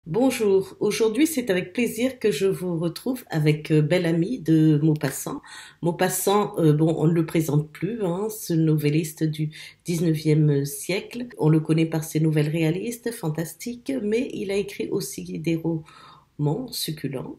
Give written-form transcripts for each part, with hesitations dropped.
Bonjour, aujourd'hui c'est avec plaisir que je vous retrouve avec Belle Amie de Maupassant. Maupassant, bon, on ne le présente plus, hein, ce novelliste du 19e siècle. On le connaît par ses nouvelles réalistes, fantastiques, mais il a écrit aussi des romans succulents,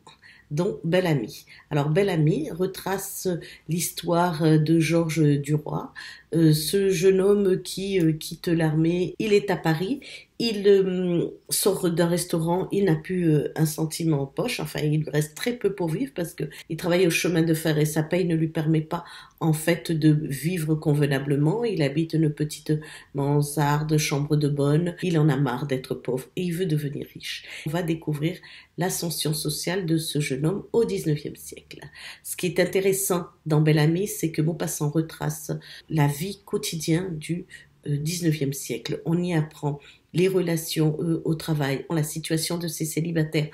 dont Belle Amie. Alors Belle Amie retrace l'histoire de Georges Duroy, ce jeune homme qui quitte l'armée. Il est à Paris, il sort d'un restaurant, il n'a plus un centime en poche, enfin il lui reste très peu pour vivre parce qu'il travaille au chemin de fer et sa paye ne lui permet pas en fait de vivre convenablement. Il habite une petite mansarde, chambre de bonne, il en a marre d'être pauvre et il veut devenir riche. On va découvrir l'ascension sociale de ce jeune homme au 19e siècle. Ce qui est intéressant dans Belle Amie, c'est que Maupassant retrace la vie quotidienne du 19e siècle. On y apprend les relations au travail, la situation de ces célibataires.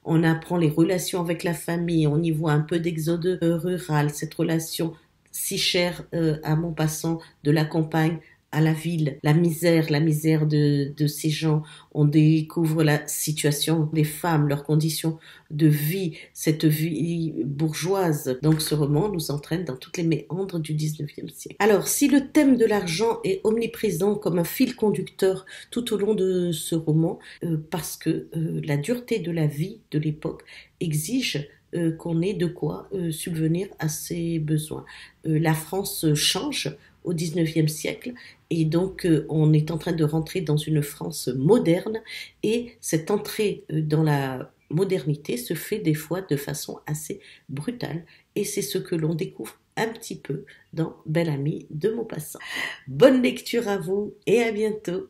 On apprend les relations avec la famille, on y voit un peu d'exode rural, cette relation si chère à Maupassant de la campagne à la ville, la misère de ces gens. On découvre la situation des femmes, leurs conditions de vie, cette vie bourgeoise. Donc ce roman nous entraîne dans toutes les méandres du 19e siècle. Alors, si le thème de l'argent est omniprésent comme un fil conducteur tout au long de ce roman, parce que la dureté de la vie de l'époque exige qu'on ait de quoi subvenir à ses besoins. La France change au 19e siècle et donc on est en train de rentrer dans une France moderne et cette entrée dans la modernité se fait des fois de façon assez brutale et c'est ce que l'on découvre un petit peu dans Belle Amie de Maupassant. Bonne lecture à vous et à bientôt.